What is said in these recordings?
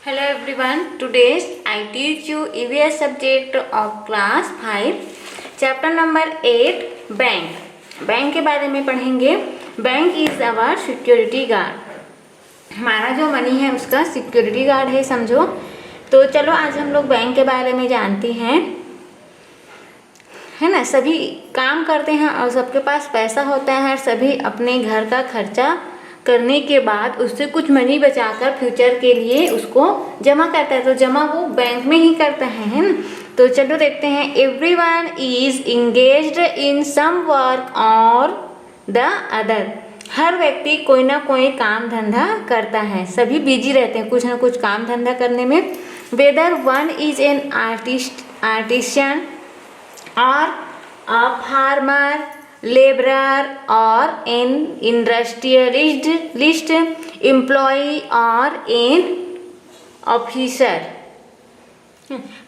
Hello everyone. Today I teach you EVS subject of class 5 chapter number 8 bank. Bank के बारे में पढ़ेंगे. Bank is our security guard. हमारा जो money है उसका सिक्योरिटी गार्ड है, समझो. तो चलो आज हम लोग बैंक के बारे में जानते हैं, है ना. सभी काम करते हैं और सबके पास पैसा होता है. सभी अपने घर का खर्चा करने के बाद उससे कुछ मनी बचाकर फ्यूचर के लिए उसको जमा करता है. तो जमा वो बैंक में ही करता है ना. तो चलो देखते हैं. Everyone is engaged in some work और द अदर. हर व्यक्ति कोई ना कोई काम धंधा करता है. सभी बिजी रहते हैं कुछ ना कुछ काम धंधा करने में. Whether one is an artisan और अ फार्मर, लेबरर और एन इंडस्ट्रियलिस्ट, एम्प्लॉय और एन ऑफिसर.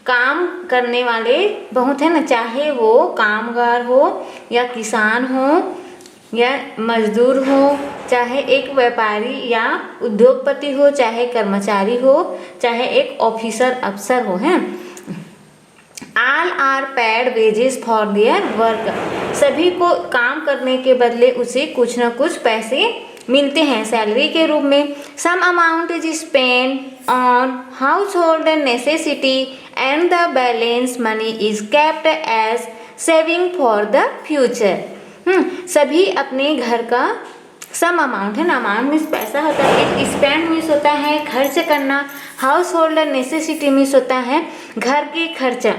काम करने वाले बहुत है ना, चाहे वो कामगार हो या किसान हो या मजदूर हो, चाहे एक व्यापारी या उद्योगपति हो, चाहे कर्मचारी हो, चाहे एक ऑफिसर अफसर हो. है all are paid wages for their work. सभी को काम करने के बदले उसे कुछ न कुछ पैसे मिलते हैं सैलरी के रूप में. Some amount is spend on household necessity and the balance money is kept as saving for the future. सभी अपने घर का सम अमाउंट है ना, अमाउंट मीन्स पैसा होता है, स्पेंड मीन्स होता है खर्च करना, हाउस होल्ड नेसेसिटी मीन्स होता है घर के खर्चा,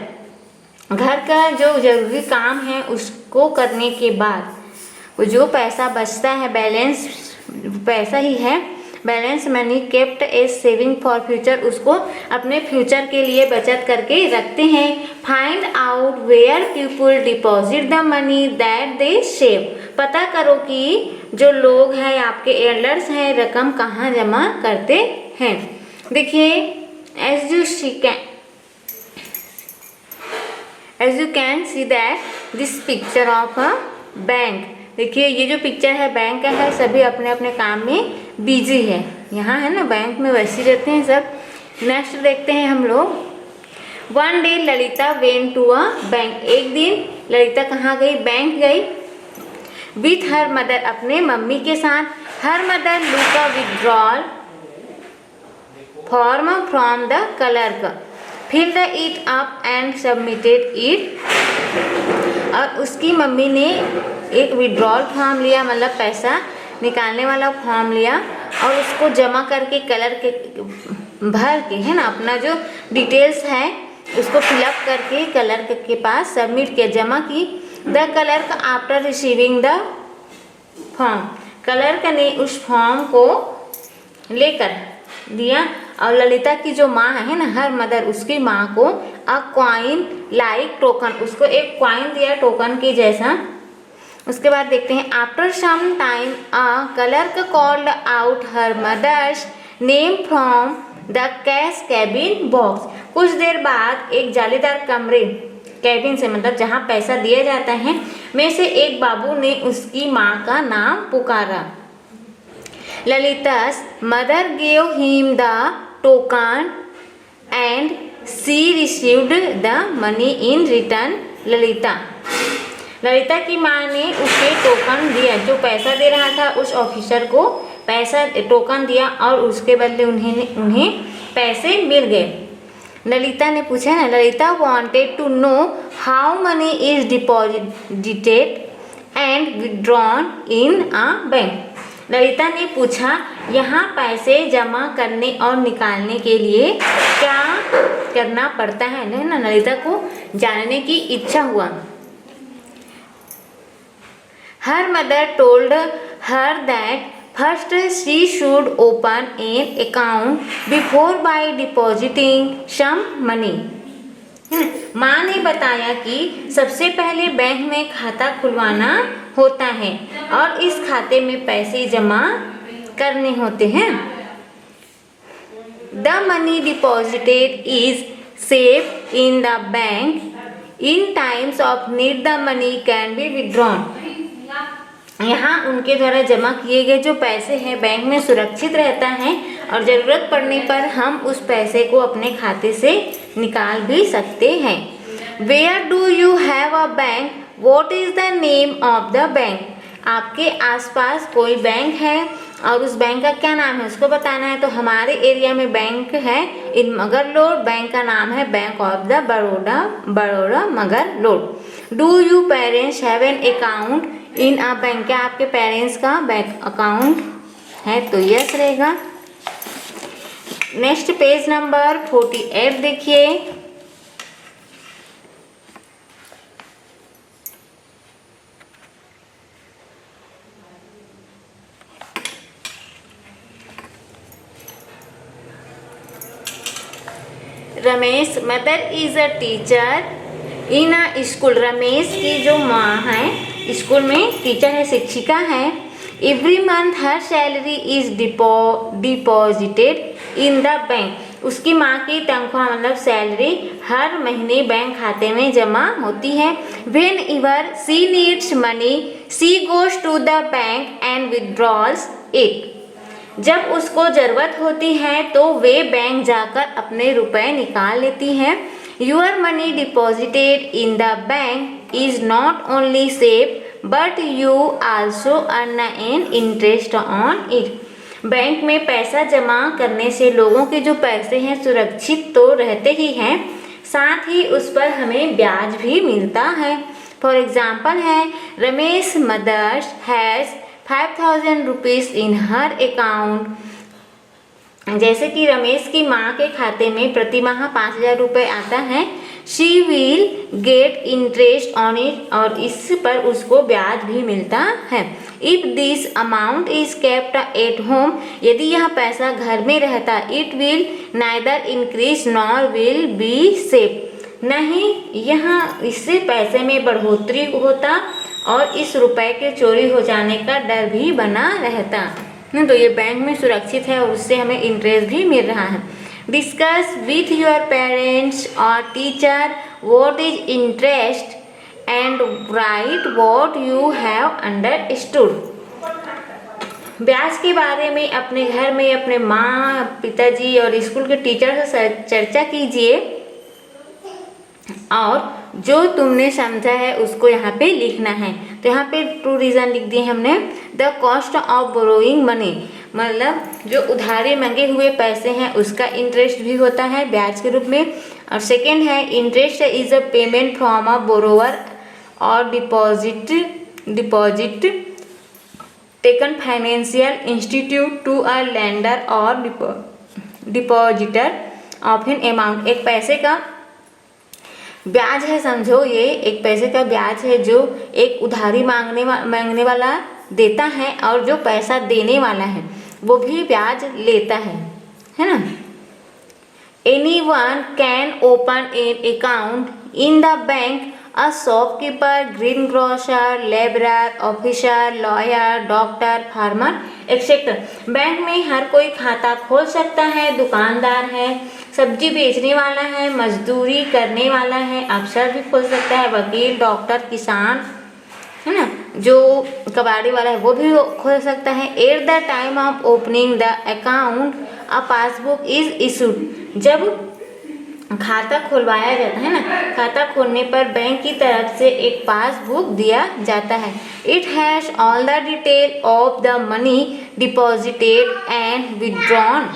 घर का जो जरूरी काम है उसको करने के बाद वो जो पैसा बचता है, बैलेंस पैसा ही है, balance money kept as saving for future, उसको अपने फ्यूचर के लिए बचत करके रखते हैं. Find out where people deposit the money that they save. पता करो कि जो लोग हैं आपके एल्डर्स हैं रकम कहाँ जमा करते हैं. देखिए as you can see that this picture of a bank. देखिए ये जो पिक्चर है बैंक का है. सभी अपने अपने काम में बिजी है. यहाँ है ना बैंक में वैसे रहते हैं सब. नेक्स्ट देखते हैं हम लोग. One day Lalita went to a bank. एक दिन ललिता कहाँ गई? बैंक गई. विथ हर मदर, अपने मम्मी के साथ. Her mother look a withdrawal form from the clerk, filled it up and submitted it. और उसकी मम्मी ने एक विड्रॉल फॉर्म लिया, मतलब पैसा निकालने वाला फॉर्म लिया और उसको जमा करके कलर के भर के, है ना, अपना जो डिटेल्स है उसको फिलअप करके कलर के पास सबमिट किया, जमा की. The clerk after receiving the form, clerk ने उस फॉर्म को लेकर दिया. और ललिता की जो माँ है ना, हर मदर, उसकी माँ को अ क्वाइन लाइक टोकन, उसको एक क्वाइन दिया टोकन के जैसा. उसके बाद देखते हैं. After some time a clerk called out her mother's name from the cash cabin box. कुछ देर बाद एक जालीदार कमरे, कैबिन से मतलब जहाँ पैसा दिया जाता है, में से एक बाबू ने उसकी माँ का नाम पुकारा. Lalita's mother gave him the token and she received the money in return. Lalita की माँ ने उसे टोकन दिया, जो पैसा दे रहा था उस ऑफिसर को पैसा टोकन दिया और उसके बदले उन्हें पैसे मिल गए. ललिता ने पूछा ना, Lalita wanted to know how money is deposited and withdrawn in a bank. Lalita ने पूछा यहाँ पैसे जमा करने और निकालने के लिए क्या करना पड़ता है ना. ललिता को जानने की इच्छा हुआ. Her mother told her that first she should open an account before by depositing some money. माँ ने बताया कि सबसे पहले बैंक में खाता खुलवाना होता है और इस खाते में पैसे जमा करने होते हैं. The money deposited is safe in the bank. In times of need the money can be withdrawn. यहाँ उनके द्वारा जमा किए गए जो पैसे हैं बैंक में सुरक्षित रहता है और ज़रूरत पड़ने पर हम उस पैसे को अपने खाते से निकाल भी सकते हैं। Where do you have a bank? What is the name of the bank? आपके आसपास कोई बैंक है और उस बैंक का क्या नाम है उसको बताना है। तो हमारे एरिया में बैंक है इन मगरलोड, बैंक का नाम है bank of the Baroda Magarlod. Do you parents have an account in a bank? क्या आपके पेरेंट्स का बैंक अकाउंट है? तो यस रहेगा। नेक्स्ट पेज नंबर 48 देखिए। Ramesh mother is a teacher in a school. Ramesh की जो माँ है स्कूल में टीचर है, शिक्षिका है। Every month her salary is deposited in the bank. उसकी माँ की तनख्वाह मतलब सैलरी हर महीने बैंक खाते में जमा होती है। Whenever she needs money she goes to the bank and withdrawals it. जब उसको ज़रूरत होती है तो वे बैंक जाकर अपने रुपए निकाल लेती हैं। Your money deposited in the bank is not only safe but you also earn an interest on it. Bank में पैसा जमा करने से लोगों के जो पैसे हैं सुरक्षित तो रहते ही हैं, साथ ही उस पर हमें ब्याज भी मिलता है। फॉर एग्जाम्पल है Ramesh mother's has 5,000 rupees in her account. जैसे कि रमेश की माँ के खाते में प्रति माह 5,000 रुपये आता है। She will get interest on it, और इस पर उसको ब्याज भी मिलता है। If this amount is kept at home, यदि यह पैसा घर में रहता, it will neither increase nor will be safe, नहीं यहाँ इससे पैसे में बढ़ोतरी होता और इस रुपए के चोरी हो जाने का डर भी बना रहता। तो ये बैंक में सुरक्षित है और उससे हमें इंटरेस्ट भी मिल रहा है। डिस्कस विथ योर पेरेंट्स और teacher what is interest and right what you have understood. ब्याज के बारे में अपने घर में अपने माँ पिताजी और स्कूल के टीचर से चर्चा कीजिए और जो तुमने समझा है उसको यहाँ पे लिखना है। तो यहाँ पे 2 रीज़न लिख दिए हमने। The cost of borrowing money, मतलब जो उधारे मांगे हुए पैसे हैं उसका इंटरेस्ट भी होता है ब्याज के रूप में। और सेकेंड है interest is a payment from a borrower or deposit taken financial institute to a lender or depositor of an amount. एक पैसे का ब्याज है, समझो ये एक पैसे का ब्याज है जो एक उधारी मांगने वाला देता है और जो पैसा देने वाला है वो भी ब्याज लेता है ना। Anyone can open an account in the bank, a shopkeeper, green grocer, labourer, officer, lawyer, doctor, farmer etcetera. Bank में हर कोई खाता खोल सकता है, दुकानदार है, सब्जी बेचने वाला है, मजदूरी करने वाला है, अफसर भी खोल सकता है, वकील, डॉक्टर, किसान है ना, जो कबाड़ी वाला है वो भी खोल सकता है। Eight the time of opening the account a passbook is issued. जब खाता खुलवाया जाता है ना, खाता खोलने पर बैंक की तरफ से एक पासबुक दिया जाता है। It has all the detail of the money deposited and withdrawn.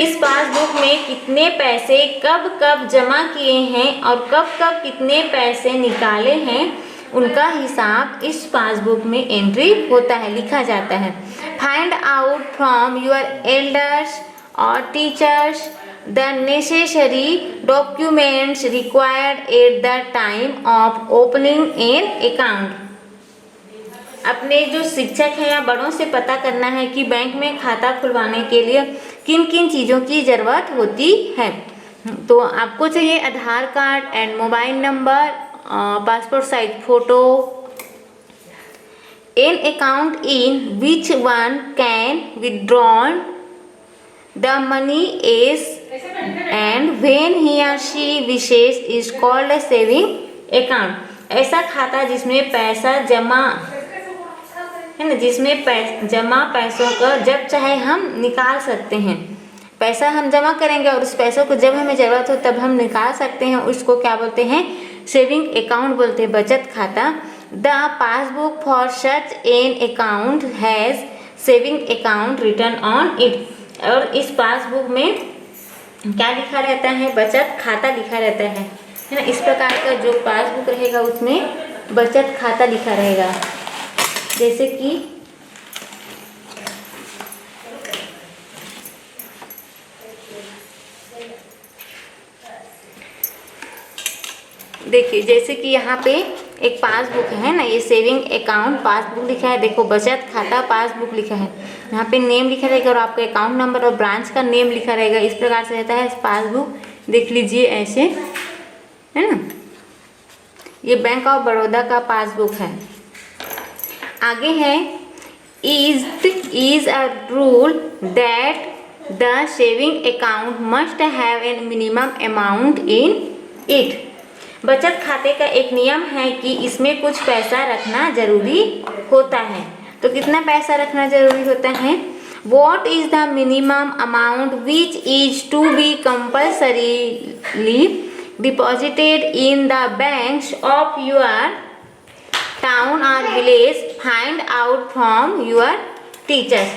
इस पासबुक में कितने पैसे कब कब जमा किए हैं और कब कब कितने पैसे निकाले हैं उनका हिसाब इस पासबुक में एंट्री होता है, लिखा जाता है। Find out from your elders or teachers the necessary documents required at the time of opening an account. अपने जो शिक्षक हैं या बड़ों से पता करना है कि बैंक में खाता खुलवाने के लिए किन किन चीज़ों की ज़रूरत होती है। तो आपको चाहिए Aadhaar card and mobile number, passport size photo, an account in which one can withdrawn the money is and when he or she wishes is called a saving account. ऐसा खाता जिसमें पैसा जमा है ना, जिसमें जमा पैसों का जब चाहे हम निकाल सकते हैं। पैसा हम जमा करेंगे और उस पैसों को जब हमें ज़रूरत हो तब हम निकाल सकते हैं, उसको क्या बोलते हैं, सेविंग अकाउंट बोलते हैं, बचत खाता। The passbook for such an account has saving account return on it. और इस पासबुक में क्या लिखा रहता है, बचत खाता लिखा रहता है ना। इस प्रकार का जो पासबुक रहेगा उसमें बचत खाता लिखा रहेगा। जैसे कि देखिए, जैसे कि यहाँ पे एक पासबुक है ना, ये सेविंग अकाउंट पासबुक लिखा है, देखो बचत खाता पासबुक लिखा है, यहाँ पे नेम लिखा रहेगा और आपका अकाउंट नंबर और ब्रांच का नेम लिखा रहेगा। इस प्रकार से रहता है पासबुक, देख लीजिए ऐसे, है ना। ये बैंक ऑफ बड़ौदा का पासबुक है। आगे है, is a rule that the saving account must have an minimum amount in it. बचत खाते का एक नियम है कि इसमें कुछ पैसा रखना जरूरी होता है। तो कितना पैसा रखना जरूरी होता है? What is the minimum amount which is to be compulsorily deposited in the banks of your town or village? Find out from your teachers.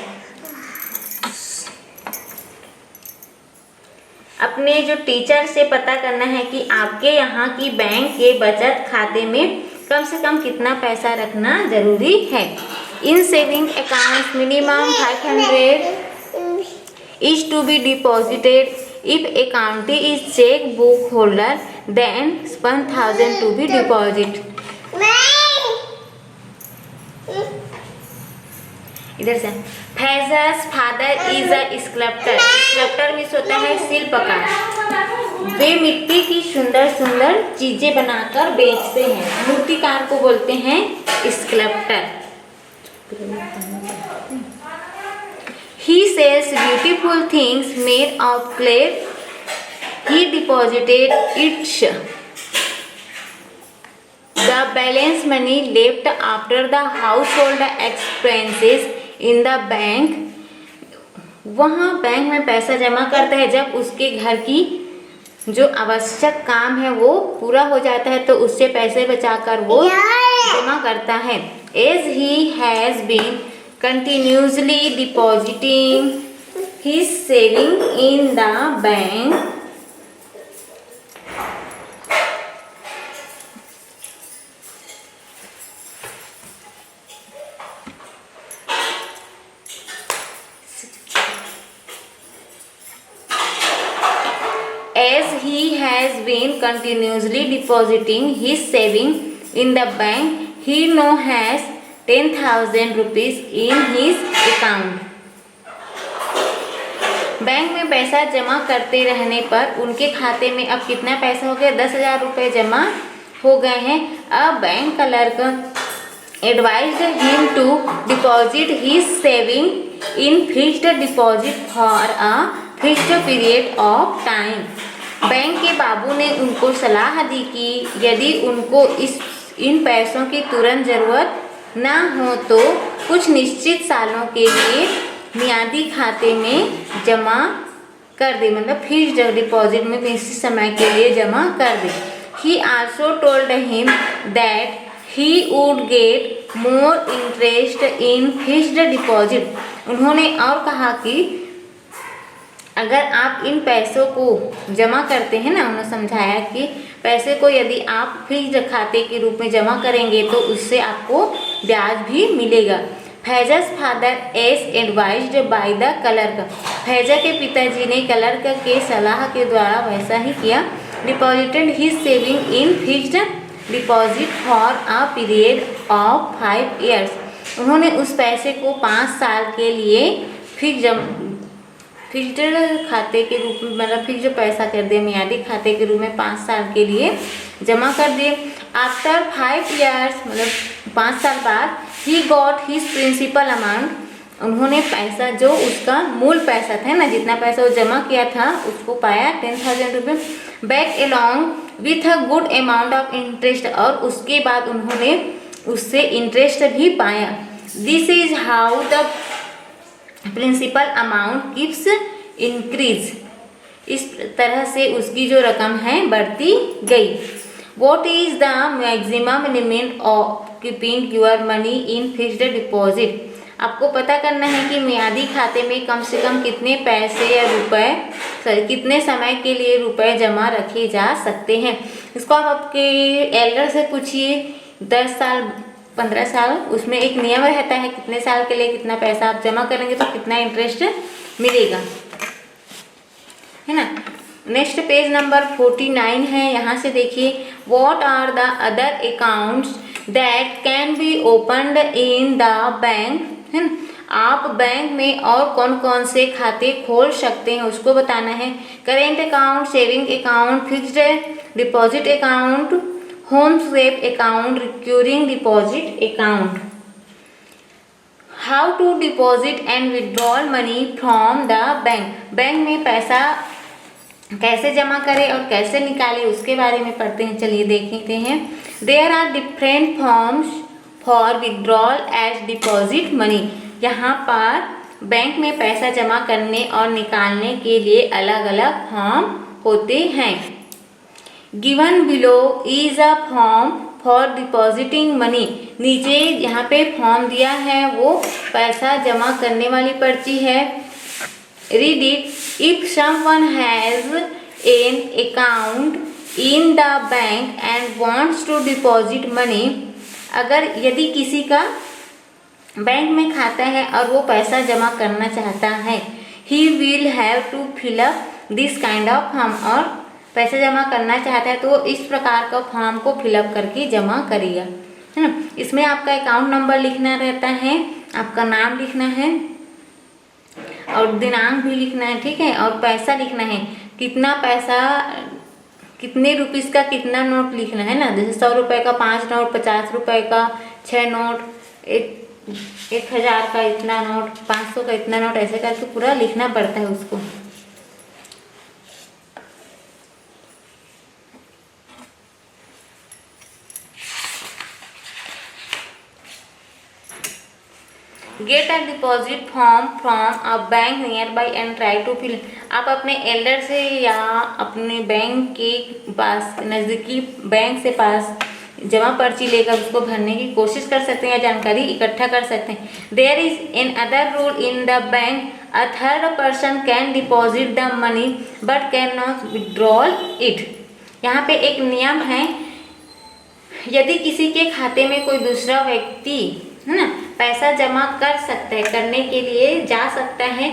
अपने जो टीचर से पता करना है कि आपके यहाँ की बैंक के बचत खाते में कम से कम कितना पैसा रखना जरूरी है। In saving account minimum 500 is to be deposited if account is cheque book holder then 1000 to be deposit. इधर से, Faiza's father is a sculptor. Sculptor means होता है शिल्पकार। वे मिट्टी की सुंदर सुंदर चीजें बनाकर बेचते हैं। मूर्तिकार को बोलते हैं sculptor. He sells beautiful things made of clay. He deposited its the balance money left after the household expenses in the bank। वहाँ बैंक में पैसा जमा करता है जब उसके घर की जो आवश्यक काम है वो पूरा हो जाता है, तो उससे पैसे बचाकर वो जमा करता है। As he has been continuously depositing his saving in the bank, as he has been continuously depositing his saving in the bank, he now has 10,000 rupees in his account। Bank में पैसा जमा करते रहने पर उनके खाते में अब कितना पैसा हो गया? 10,000 रुपये जमा हो गए हैं। अब bank clerk advised him to deposit his saving in fixed deposit for a fixed period of time। Bank के बाबू ने उनको सलाह दी कि यदि उनको इन पैसों की तुरंत ज़रूरत ना हो तो कुछ निश्चित सालों के लिए मियादी खाते में जमा कर दे, मतलब फिक्स्ड डिपॉजिट में निश्चित समय के लिए जमा कर दे। He also told him that he would get more interest in fixed deposit। उन्होंने और कहा कि अगर आप इन पैसों को जमा करते हैं ना, उन्होंने समझाया कि पैसे को यदि आप फिक्स्ड खाते के रूप में जमा करेंगे तो उससे आपको ब्याज भी मिलेगा। Faiza's father is advised by the clerk. Faiza के पिताजी ने क्लर्क के सलाह के द्वारा वैसा ही किया। Deposited his saving in fixed deposit for a period of 5 years। उन्होंने उस पैसे को 5 साल के लिए फिक्स्ड खाते के रूप में, मतलब फिक्स्ड पैसा कर दिए, मियादी खाते के रूप में 5 साल के लिए जमा कर दिए। आफ्टर 5 years, मतलब 5 साल बाद, he got his principal amount. उन्होंने पैसा जो उसका मूल पैसा था ना, जितना पैसा वो जमा किया था उसको पाया 10,000 रुपये back along with a good amount of interest. और उसके बाद उन्होंने उससे इंटरेस्ट भी पाया। This is how the principal amount keeps increase. इस तरह से उसकी जो रकम है बढ़ती गई। What is the maximum limit of keeping your money in fixed deposit. आपको पता करना है कि मियादी खाते में कम से कम कितने पैसे या कितने समय के लिए रुपए जमा रखे जा सकते हैं। इसको आप आपके एल्डर से पूछिए। 10 साल 15 साल, उसमें एक नियम रहता है कितने साल के लिए कितना पैसा आप जमा करेंगे तो कितना इंटरेस्ट मिलेगा, है ना। नेक्स्ट पेज नंबर 49 है। यहाँ से देखिए, what are the other accounts that can be opened in the bank, है ना। आप बैंक में और कौन कौन से खाते खोल सकते हैं उसको बताना है। Current account, saving account, fixed deposit account, home sweep account, recurring deposit account. How to deposit and withdrawal money from the bank. Bank में पैसा कैसे जमा करें और कैसे निकालें उसके बारे में पढ़ते हैं। चलिए देखते हैं। There are different forms for withdrawal as deposit money. यहाँ पर बैंक में पैसा जमा करने और निकालने के लिए अलग अलग फॉर्म होते हैं। Given below is a form for depositing money. नीचे यहाँ पे फॉर्म दिया है, वो पैसा जमा करने वाली पर्ची है। Read it. If someone has an account in the bank and wants to deposit money, अगर यदि किसी का बैंक में खाता है और वो पैसा जमा करना चाहता है, he will have to fill up this kind of form। और पैसा जमा करना चाहता है तो इस प्रकार का फॉर्म को फिलअप करके जमा करेगा, है ना। इसमें आपका अकाउंट नंबर लिखना रहता है, आपका नाम लिखना है और दिनांक भी लिखना है, ठीक है। और पैसा लिखना है, कितना पैसा, कितने रुपीस का कितना नोट लिखना है ना। जैसे 100 रुपये का 5 नोट, 50 रुपये का 6 नोट, 1000 का इतना नोट, 500 का इतना नोट, ऐसे करके पूरा लिखना पड़ता है उसको। Get a deposit form from a bank nearby and try to fill. आप अपने एल्डर से या अपने बैंक के पास, नज़दीकी बैंक से पास जमा पर्ची लेकर उसको भरने की कोशिश कर सकते हैं या जानकारी इकट्ठा कर सकते हैं। There is another rule in the bank, a third person can deposit the money but cannot withdrawal it. यहाँ पे एक नियम है, यदि किसी के खाते में कोई दूसरा व्यक्ति, है ना, पैसा जमा कर सकता है, करने के लिए जा सकता है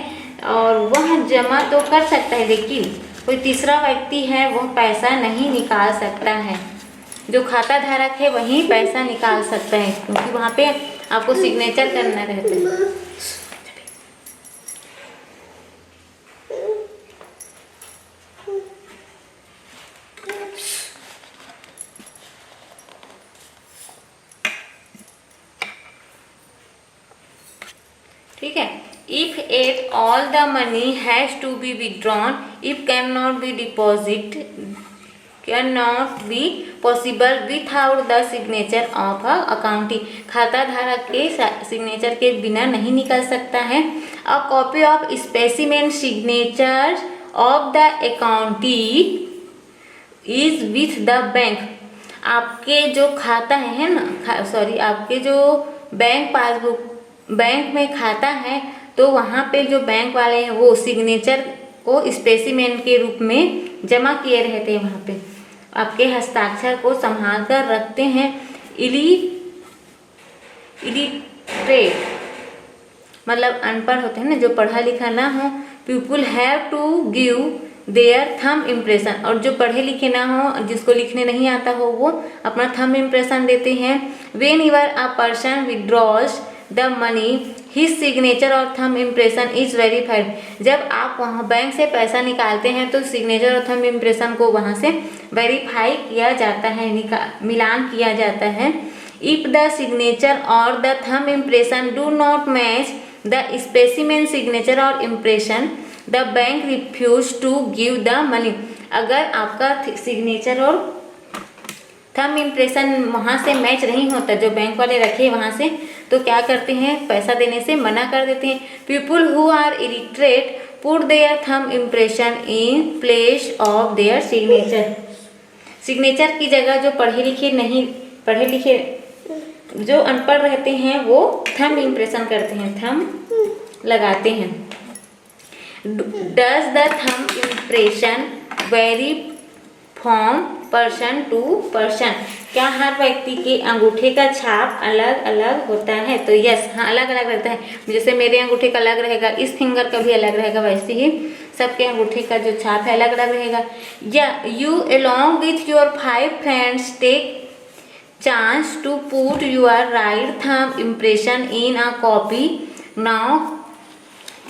और वह जमा तो कर सकता है, लेकिन कोई तीसरा व्यक्ति है वह पैसा नहीं निकाल सकता है। जो खाता धारक है वही पैसा निकाल सकता है, क्योंकि वहाँ पे आपको सिग्नेचर करना रहता है। ठीक है। If at all the money has to be withdrawn, if can not be deposit, can not be possible without the signature of a accountee. खाता धारक के सिग्नेचर के बिना नहीं निकल सकता है। A copy of specimen signature of the accountee is with the bank. आपके जो खाता है ना, आपके जो बैंक पासबुक, बैंक में खाता है तो वहाँ पे जो बैंक वाले हैं वो सिग्नेचर को स्पेसिमेन के रूप में जमा किए रहते हैं। वहाँ पे आपके हस्ताक्षर को संभाल कर रखते हैं। इलिटरेट मतलब अनपढ़ होते हैं ना, जो पढ़ा लिखा ना हो। People have to give their thumb impression, और जो पढ़े लिखे ना हो, जिसको लिखने नहीं आता हो, वो अपना थंब इम्प्रेशन देते हैं। When you're a person withdraws the money, his signature और थंब इम्प्रेशन इज वेरीफाइड। जब आप वहाँ बैंक से पैसा निकालते हैं तो सिग्नेचर और थंब इम्प्रेशन को वहाँ से वेरीफाई किया जाता है, मिलान किया जाता है। If the signature or the thumb impression do not match the specimen signature or impression, the bank refuse to give the money. अगर आपका सिग्नेचर और थंब इम्प्रेशन वहाँ से मैच नहीं होता, जो बैंक वाले रखे वहाँ से, तो क्या करते हैं, पैसा देने से मना कर देते हैं। People who are illiterate put their thumb impression in place of their signature. Signature की जगह जो पढ़े लिखे जो अनपढ़ रहते हैं वो थंब इम्प्रेशन करते हैं, थंब लगाते हैं। Does the thumb impression vary from person to person. क्या हर व्यक्ति के अंगूठे का छाप अलग अलग होता है? तो यस, हाँ, अलग अलग रहता है। जैसे मेरे अंगूठे का अलग रहेगा, इस फिंगर का भी अलग रहेगा, वैसे ही सबके अंगूठे का जो छाप है अलग अलग रहेगा। या you along with your 5 friends take chance to put your right thumb impression in a copy. Now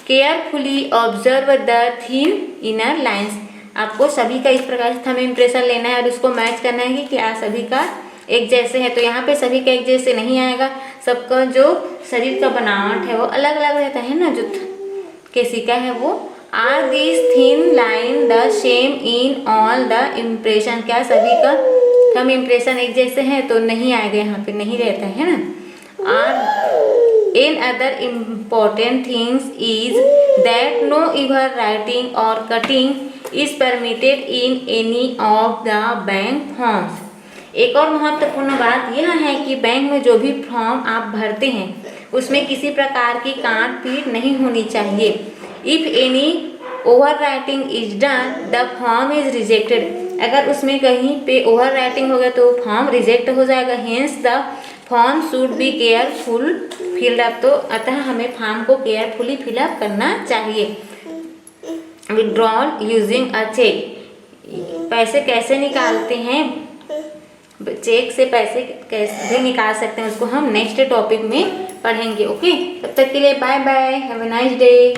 carefully observe the thin inner lines. आपको सभी का इस प्रकार से थंब इम्प्रेशन लेना है और उसको मैच करना है कि क्या सभी का एक जैसे है। तो यहाँ पे सभी का एक जैसे नहीं आएगा, सबका जो शरीर का बनावट है वो अलग अलग रहता है ना, जो किसी का है वो। Are this thin line the same in all the impression. क्या सभी का थंब इम्प्रेशन एक जैसे हैं? तो नहीं आएगा, यहाँ पे नहीं रहता है ना। Are in other important things is that no ever writing or cutting is permitted in any of the bank forms. एक और महत्वपूर्ण बात यह है कि बैंक में जो भी फॉर्म आप भरते हैं उसमें किसी प्रकार की काट पीट नहीं होनी चाहिए। If any over writing is done the form is rejected. अगर उसमें कहीं पे ओवर राइटिंग हो गया तो फॉर्म रिजेक्ट हो जाएगा। Hence the form should be careful filled up. तो अतः हमें फॉर्म को केयरफुली फिलअप करना चाहिए। Withdrawal using a cheque. पैसे कैसे निकालते हैं? चेक से पैसे कैसे भी निकाल सकते हैं, उसको हम नेक्स्ट टॉपिक में पढ़ेंगे। ओके, तब तक के लिए bye bye, have a nice day.